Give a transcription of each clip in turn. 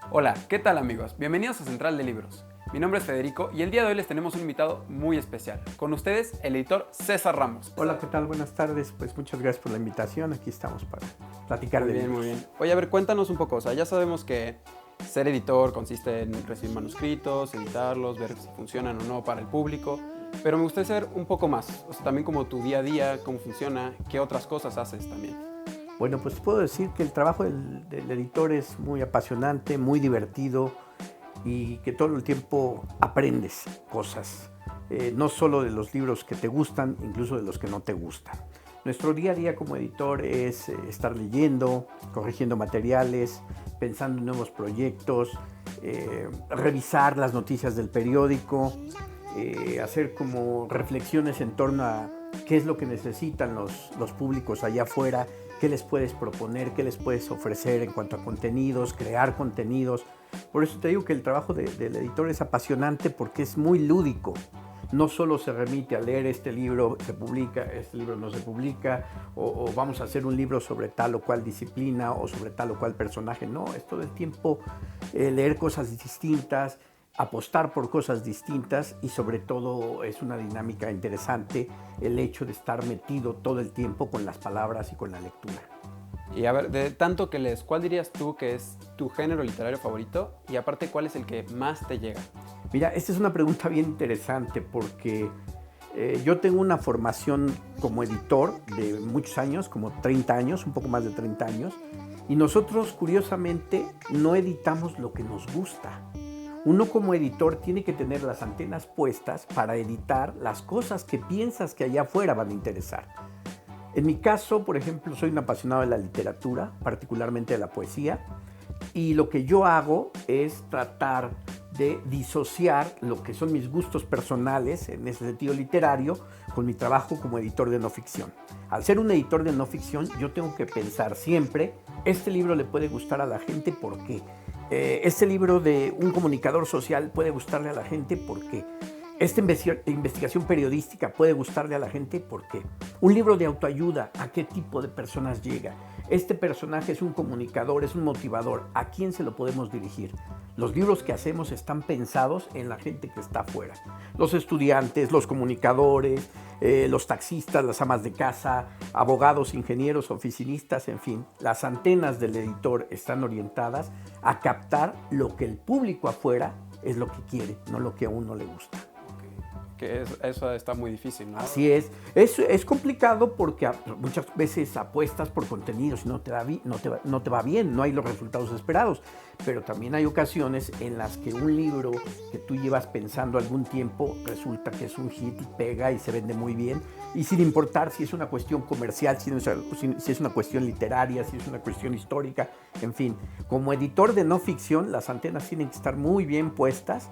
Hola, ¿qué tal amigos? Bienvenidos a Central de Libros. Mi nombre es Federico y el día de hoy les tenemos un invitado muy especial. Con ustedes, el editor César Ramos. Hola, ¿qué tal? Buenas tardes. Pues muchas gracias por la invitación. Aquí estamos para platicar de libros. Muy bien. Oye, a ver, cuéntanos un poco. O sea, ya sabemos que ser editor consiste en recibir manuscritos, editarlos, ver si funcionan o no para el público. Pero me gustaría saber un poco más. O sea, también como tu día a día, cómo funciona, qué otras cosas haces también. Bueno, pues puedo decir que el trabajo del editor es muy apasionante, muy divertido y que todo el tiempo aprendes cosas. No solo de los libros que te gustan, incluso de los que no te gustan. Nuestro día a día como editor es estar leyendo, corrigiendo materiales, pensando en nuevos proyectos, revisar las noticias del periódico, hacer como reflexiones en torno a qué es lo que necesitan los públicos allá afuera, qué les puedes proponer, qué les puedes ofrecer en cuanto a contenidos, crear contenidos. Por eso te digo que el trabajo del editor es apasionante porque es muy lúdico. No solo se remite a leer este libro se publica, este libro no se publica, o vamos a hacer un libro sobre tal o cual disciplina o sobre tal o cual personaje. No, es todo el tiempo leer cosas distintas, apostar por cosas distintas y sobre todo es una dinámica interesante el hecho de estar metido todo el tiempo con las palabras y con la lectura. Y a ver, de tanto que lees, ¿cuál dirías tú que es tu género literario favorito? Y aparte, ¿cuál es el que más te llega? Mira, esta es una pregunta bien interesante porque yo tengo una formación como editor de muchos años, como 30 años, un poco más de 30 años, y nosotros curiosamente no editamos lo que nos gusta. Uno como editor tiene que tener las antenas puestas para editar las cosas que piensas que allá afuera van a interesar. En mi caso, por ejemplo, soy un apasionado de la literatura, particularmente de la poesía, y lo que yo hago es tratar de disociar lo que son mis gustos personales, en ese sentido literario, con mi trabajo como editor de no ficción. Al ser un editor de no ficción, yo tengo que pensar siempre, este libro le puede gustar a la gente, ¿por qué? Este libro de un comunicador social puede gustarle a la gente, ¿por qué? Esta investigación periodística puede gustarle a la gente, ¿por qué? Un libro de autoayuda, ¿a qué tipo de personas llega? Este personaje es un comunicador, es un motivador, ¿a quién se lo podemos dirigir? Los libros que hacemos están pensados en la gente que está afuera. Los estudiantes, los comunicadores, los taxistas, las amas de casa, abogados, ingenieros, oficinistas, en fin. Las antenas del editor están orientadas a captar lo que el público afuera es lo que quiere, no lo que a uno le gusta. Que eso está muy difícil, ¿no? Así es complicado porque muchas veces apuestas por contenidos y no te va bien, no hay los resultados esperados, pero también hay ocasiones en las que un libro que tú llevas pensando algún tiempo resulta que es un hit y pega y se vende muy bien, y sin importar si es una cuestión comercial, si es una cuestión literaria, si es una cuestión histórica, en fin, como editor de no ficción las antenas tienen que estar muy bien puestas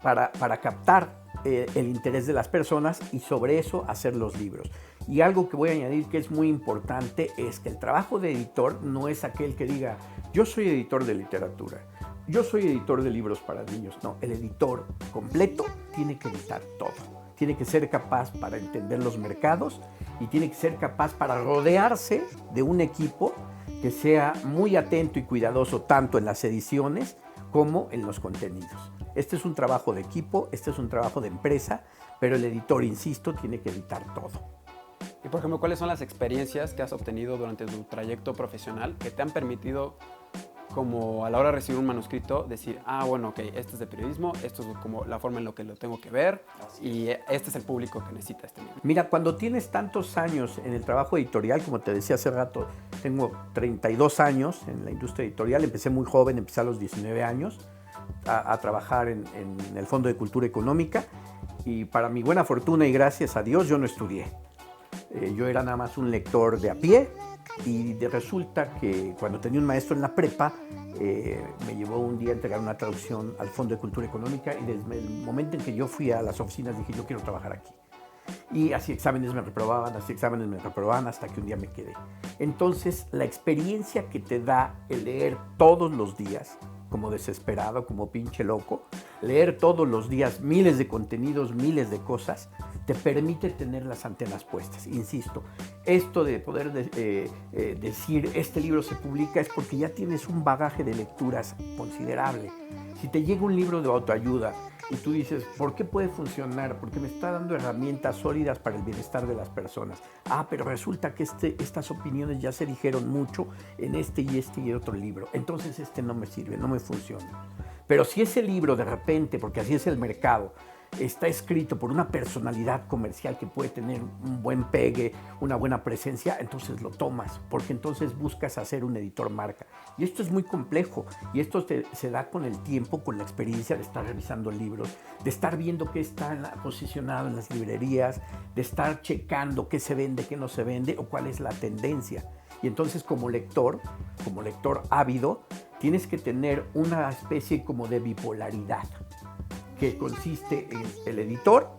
para captar el interés de las personas y sobre eso hacer los libros. Y algo que voy a añadir que es muy importante es que el trabajo de editor no es aquel que diga yo soy editor de literatura, yo soy editor de libros para niños. No, el editor completo tiene que editar todo. Tiene que ser capaz para entender los mercados y tiene que ser capaz para rodearse de un equipo que sea muy atento y cuidadoso tanto en las ediciones como en los contenidos. Este es un trabajo de equipo, este es un trabajo de empresa, pero el editor, insisto, tiene que editar todo. Y por ejemplo, ¿cuáles son las experiencias que has obtenido durante tu trayecto profesional que te han permitido, como a la hora de recibir un manuscrito, decir, bueno, ok, este es de periodismo, esto es como la forma en la que lo tengo que ver y este es el público que necesita este libro? Mira, cuando tienes tantos años en el trabajo editorial, como te decía hace rato, tengo 32 años en la industria editorial, empecé muy joven, empecé a los 19 años a trabajar en el Fondo de Cultura Económica y para mi buena fortuna y gracias a Dios yo no estudié. Yo era nada más un lector de a pie y resulta que cuando tenía un maestro en la prepa me llevó un día a entregar una traducción al Fondo de Cultura Económica y desde el momento en que yo fui a las oficinas dije yo quiero trabajar aquí. Y así exámenes me reprobaban hasta que un día me quedé. Entonces la experiencia que te da el leer todos los días, como desesperado, como pinche loco, leer todos los días miles de contenidos, miles de cosas, te permite tener las antenas puestas. Insisto, esto de poder decir este libro se publica es porque ya tienes un bagaje de lecturas considerable. Si te llega un libro de autoayuda y tú dices, ¿por qué puede funcionar? Porque me está dando herramientas sólidas para el bienestar de las personas. Pero resulta que estas opiniones ya se dijeron mucho en este y otro libro. Entonces no me sirve, no me funciona. Pero si ese libro de repente, porque así es el mercado, está escrito por una personalidad comercial que puede tener un buen pegue, una buena presencia, entonces lo tomas, porque entonces buscas hacer un editor marca. Y esto es muy complejo, y esto se da con el tiempo, con la experiencia de estar revisando libros, de estar viendo qué está posicionado en las librerías, de estar checando qué se vende, qué no se vende, o cuál es la tendencia. Y entonces como lector ávido, tienes que tener una especie como de bipolaridad, que consiste en el editor,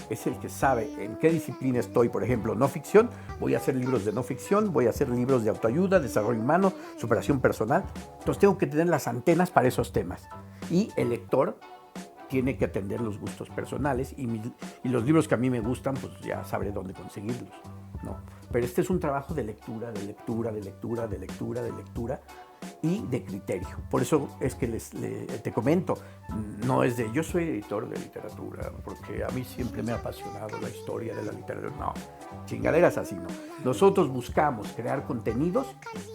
es el que sabe en qué disciplina estoy, por ejemplo, no ficción, voy a hacer libros de no ficción, voy a hacer libros de autoayuda, desarrollo humano, superación personal, entonces tengo que tener las antenas para esos temas. Y el lector tiene que atender los gustos personales y los libros que a mí me gustan, pues ya sabré dónde conseguirlos, ¿no? Pero este es un trabajo de lectura, de lectura, de lectura, de lectura, de lectura y de criterio. Por eso es que te comento, no es de yo soy editor de literatura, porque a mí siempre me ha apasionado la historia de la literatura. No, chingaderas así no. Nosotros buscamos crear contenidos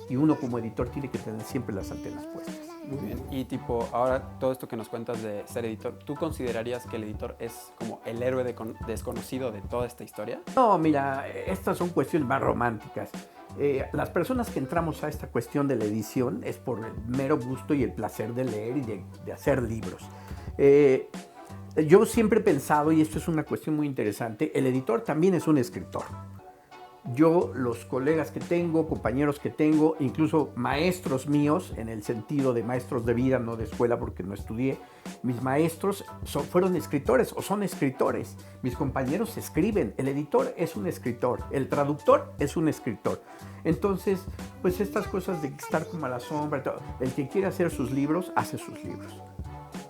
y uno como editor tiene que tener siempre las antenas puestas. Muy bien. Y ahora todo esto que nos cuentas de ser editor, ¿tú considerarías que el editor es como el héroe desconocido de toda esta historia? No, mira, estas son cuestiones más románticas. Las personas que entramos a esta cuestión de la edición es por el mero gusto y el placer de leer y de hacer libros. Yo siempre he pensado, y esto es una cuestión muy interesante, el editor también es un escritor. Yo, los colegas que tengo, compañeros que tengo, incluso maestros míos, en el sentido de maestros de vida, no de escuela porque no estudié, mis maestros fueron escritores o son escritores. Mis compañeros escriben, el editor es un escritor, el traductor es un escritor. Entonces, pues estas cosas de estar como a la sombra, el que quiere hacer sus libros, hace sus libros.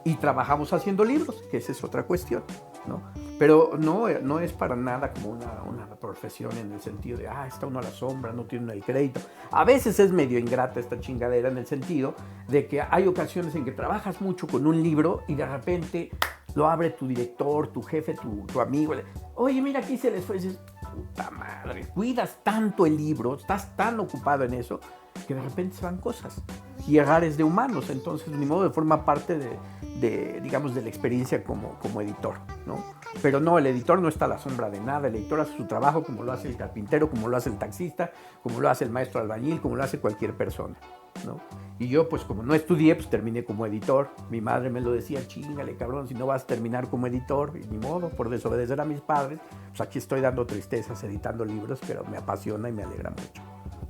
Y trabajamos haciendo libros, que esa es otra cuestión, ¿no? Pero no es para nada como una profesión en el sentido de, está uno a la sombra, no tiene uno el crédito. A veces es medio ingrata esta chingadera en el sentido de que hay ocasiones en que trabajas mucho con un libro y de repente lo abre tu director, tu jefe, tu amigo. Oye, mira, aquí se les fue. Y dices, puta madre, cuidas tanto el libro, estás tan ocupado en eso, que de repente se van cosas. Y errores de humanos, entonces ni modo de forma parte digamos, de la experiencia como editor, ¿no? Pero no, el editor no está a la sombra de nada, el editor hace su trabajo como lo hace el carpintero, como lo hace el taxista, como lo hace el maestro albañil, como lo hace cualquier persona, ¿no? Y yo, pues como no estudié, pues terminé como editor. Mi madre me lo decía, chíngale, cabrón, si no vas a terminar como editor, y ni modo, por desobedecer a mis padres, pues aquí estoy dando tristezas, editando libros, pero me apasiona y me alegra mucho.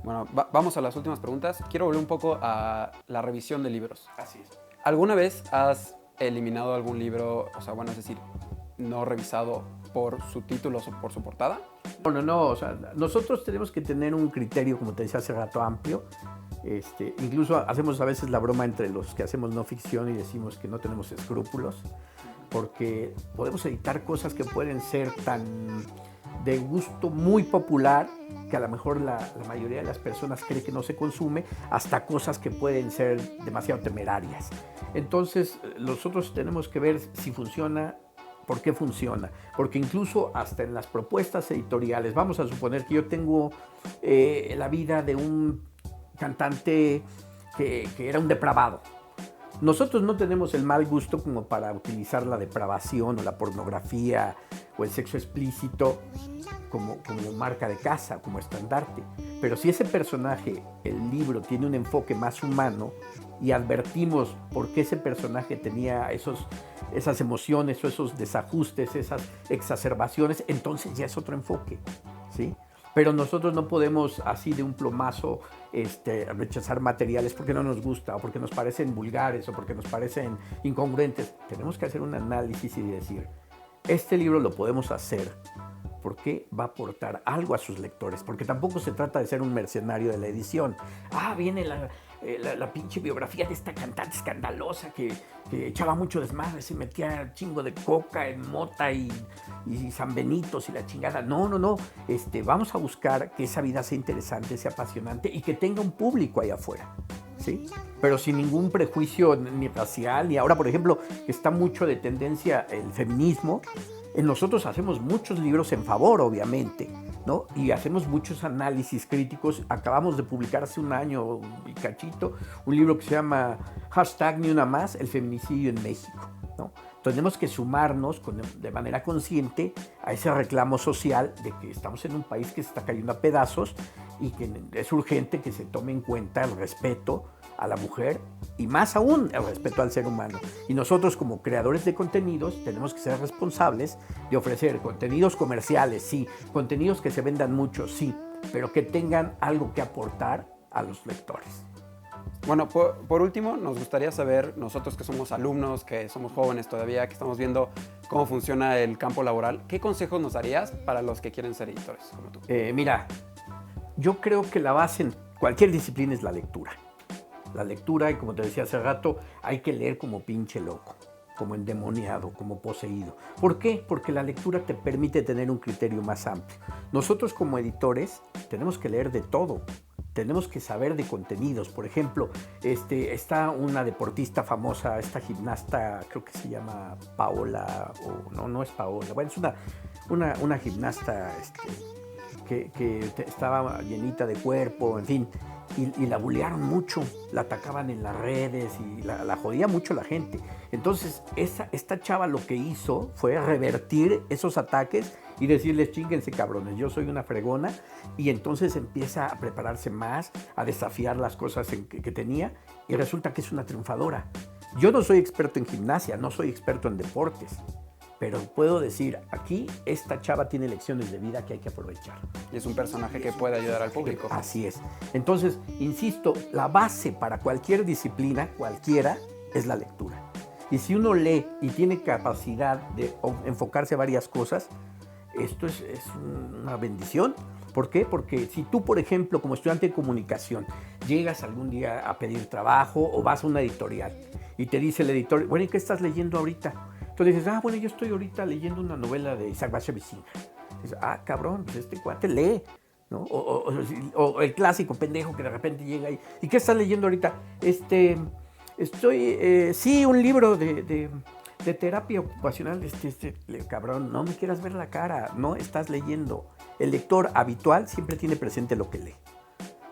Bueno, vamos a las últimas preguntas. Quiero volver un poco a la revisión de libros. Así es. ¿Alguna vez has eliminado algún libro, o sea, bueno, es decir, no revisado por su título o por su portada? No, o sea, nosotros tenemos que tener un criterio, como te decía hace rato, amplio. Incluso hacemos a veces la broma entre los que hacemos no ficción y decimos que no tenemos escrúpulos, porque podemos editar cosas que pueden ser tan de gusto muy popular, que a lo mejor la mayoría de las personas cree que no se consume, hasta cosas que pueden ser demasiado temerarias. Entonces, nosotros tenemos que ver si funciona, por qué funciona, porque incluso hasta en las propuestas editoriales, vamos a suponer que yo tengo la vida de un cantante que era un depravado. Nosotros no tenemos el mal gusto como para utilizar la depravación o la pornografía o el sexo explícito como marca de casa, como estandarte. Pero si ese personaje, el libro, tiene un enfoque más humano y advertimos por qué ese personaje tenía esas emociones o esos desajustes, esas exacerbaciones, entonces ya es otro enfoque, ¿sí? Pero nosotros no podemos así de un plomazo rechazar materiales porque no nos gusta o porque nos parecen vulgares o porque nos parecen incongruentes. Tenemos que hacer un análisis y decir, este libro lo podemos hacer porque va a aportar algo a sus lectores, porque tampoco se trata de ser un mercenario de la edición. Viene la pinche biografía de esta cantante escandalosa que echaba mucho desmadre, se metía chingo de coca en mota y San Benitos y la chingada. No. Vamos a buscar que esa vida sea interesante, sea apasionante y que tenga un público allá afuera, ¿sí? Pero sin ningún prejuicio ni racial, ni ahora, por ejemplo, está mucho de tendencia el feminismo. Nosotros hacemos muchos libros en favor, obviamente, ¿no? Y hacemos muchos análisis críticos. Acabamos de publicar hace un año y cachito un libro que se llama #NiUnaMás, el feminicidio en México, ¿no? Tenemos que sumarnos de manera consciente a ese reclamo social de que estamos en un país que se está cayendo a pedazos y que es urgente que se tome en cuenta el respeto a la mujer y más aún el respeto al ser humano. Y nosotros como creadores de contenidos tenemos que ser responsables de ofrecer contenidos comerciales, sí, contenidos que se vendan mucho, sí, pero que tengan algo que aportar a los lectores. Bueno, por último, nos gustaría saber, nosotros que somos alumnos, que somos jóvenes todavía, que estamos viendo cómo funciona el campo laboral, ¿qué consejos nos darías para los que quieren ser editores como tú? Mira, yo creo que la base en cualquier disciplina es la lectura. La lectura, y como te decía hace rato, hay que leer como pinche loco, como endemoniado, como poseído. ¿Por qué? Porque la lectura te permite tener un criterio más amplio. Nosotros como editores tenemos que leer de todo. Tenemos que saber de contenidos. Por ejemplo, está una deportista famosa, esta gimnasta, creo que se llama Paola, o no es Paola, bueno, es una gimnasta que estaba llenita de cuerpo, en fin, y la bulearon mucho, la atacaban en las redes y la jodía mucho la gente. Entonces, esta chava lo que hizo fue revertir esos ataques y decirles, chínguense cabrones, yo soy una fregona, y entonces empieza a prepararse más, a desafiar las cosas que tenía, y resulta que es una triunfadora. Yo no soy experto en gimnasia, no soy experto en deportes, pero puedo decir, aquí esta chava tiene lecciones de vida que hay que aprovechar. Y es un personaje que puede ayudar al público. Así es. Entonces, insisto, la base para cualquier disciplina, cualquiera, es la lectura. Y si uno lee y tiene capacidad de enfocarse a varias cosas, esto es una bendición. ¿Por qué? Porque si tú, por ejemplo, como estudiante de comunicación, llegas algún día a pedir trabajo o vas a una editorial y te dice el editor, bueno, ¿y qué estás leyendo ahorita? Entonces dices, bueno, yo estoy ahorita leyendo una novela de Isaac Bashevis Singer. Dices, cabrón, pues este cuate lee, ¿no? O el clásico pendejo que de repente llega y ¿qué estás leyendo ahorita? Sí, un libro de terapia ocupacional. Cabrón, no me quieras ver la cara, no estás leyendo. El lector habitual siempre tiene presente lo que lee,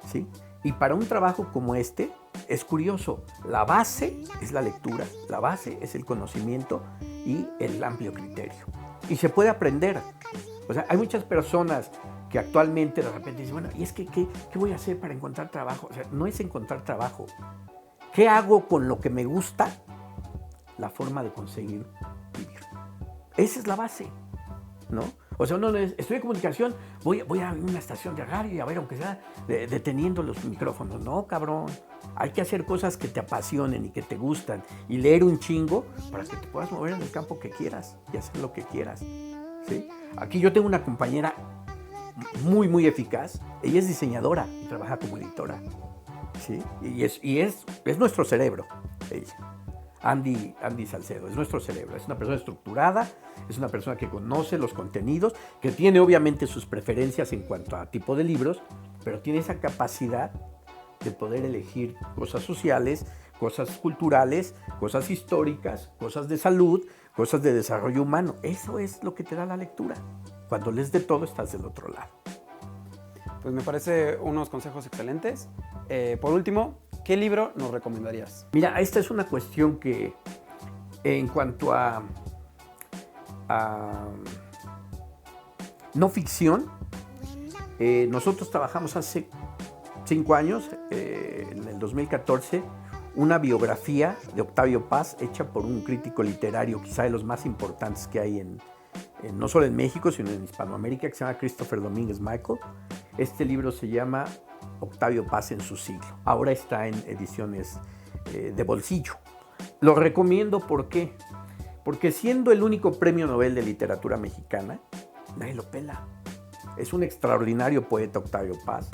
¿sí? Y para un trabajo como este, es curioso, la base es la lectura, la base es el conocimiento y el amplio criterio. Y se puede aprender. O sea, hay muchas personas que actualmente de repente dicen, bueno, ¿y es que qué voy a hacer para encontrar trabajo? O sea, no es encontrar trabajo. ¿Qué hago con lo que me gusta? La forma de conseguir vivir. Esa es la base, ¿no? O sea, uno estudia comunicación, voy a una estación de radio y a ver, aunque sea deteniendo los micrófonos. No, cabrón. Hay que hacer cosas que te apasionen y que te gustan y leer un chingo para que te puedas mover en el campo que quieras y hacer lo que quieras, ¿sí? Aquí yo tengo una compañera muy, muy eficaz. Ella es diseñadora y trabaja como editora, ¿sí? Y es nuestro cerebro, ella. Andy Salcedo, es nuestro cerebro, es una persona estructurada, es una persona que conoce los contenidos, que tiene obviamente sus preferencias en cuanto a tipo de libros, pero tiene esa capacidad de poder elegir cosas sociales, cosas culturales, cosas históricas, cosas de salud, cosas de desarrollo humano. Eso es lo que te da la lectura. Cuando lees de todo, estás del otro lado. Pues me parece unos consejos excelentes. Por último, ¿qué libro nos recomendarías? Mira, esta es una cuestión que en cuanto a no ficción, nosotros trabajamos hace 5 años, en el 2014, una biografía de Octavio Paz hecha por un crítico literario, quizá de los más importantes que hay no solo en México, sino en Hispanoamérica, que se llama Christopher Domínguez Michael. Este libro se llama Octavio Paz en su siglo. Ahora está en ediciones de bolsillo. Lo recomiendo, ¿por qué? Porque siendo el único premio Nobel de literatura mexicana, nadie lo pela. Es un extraordinario poeta Octavio Paz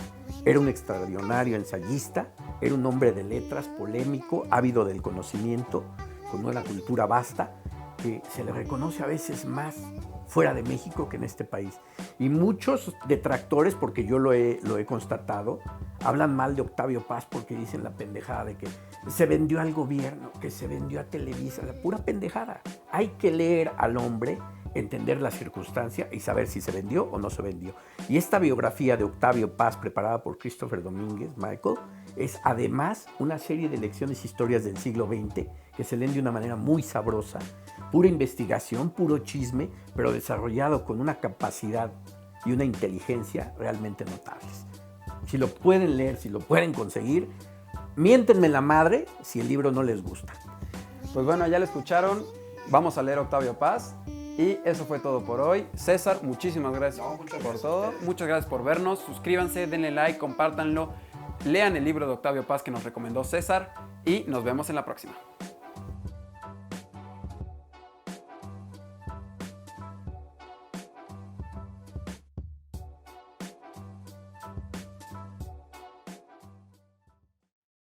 Era un extraordinario ensayista, era un hombre de letras, polémico, ávido del conocimiento, con una cultura vasta, que se le reconoce a veces más fuera de México que en este país. Y muchos detractores, porque yo lo he constatado, hablan mal de Octavio Paz porque dicen la pendejada de que se vendió al gobierno, que se vendió a Televisa, la pura pendejada. Hay que leer al hombre, entender la circunstancia y saber si se vendió o no se vendió. Y esta biografía de Octavio Paz, preparada por Christopher Domínguez, Michael, es además una serie de lecciones historias del siglo XX que se leen de una manera muy sabrosa, pura investigación, puro chisme, pero desarrollado con una capacidad y una inteligencia realmente notables. Si lo pueden leer, si lo pueden conseguir, miéntenme la madre si el libro no les gusta. Pues bueno, ya lo escucharon, vamos a leer Octavio Paz. Y eso fue todo por hoy. César, muchísimas gracias por todo. Muchas gracias por vernos. Suscríbanse, denle like, compártanlo. Lean el libro de Octavio Paz que nos recomendó César. Y nos vemos en la próxima.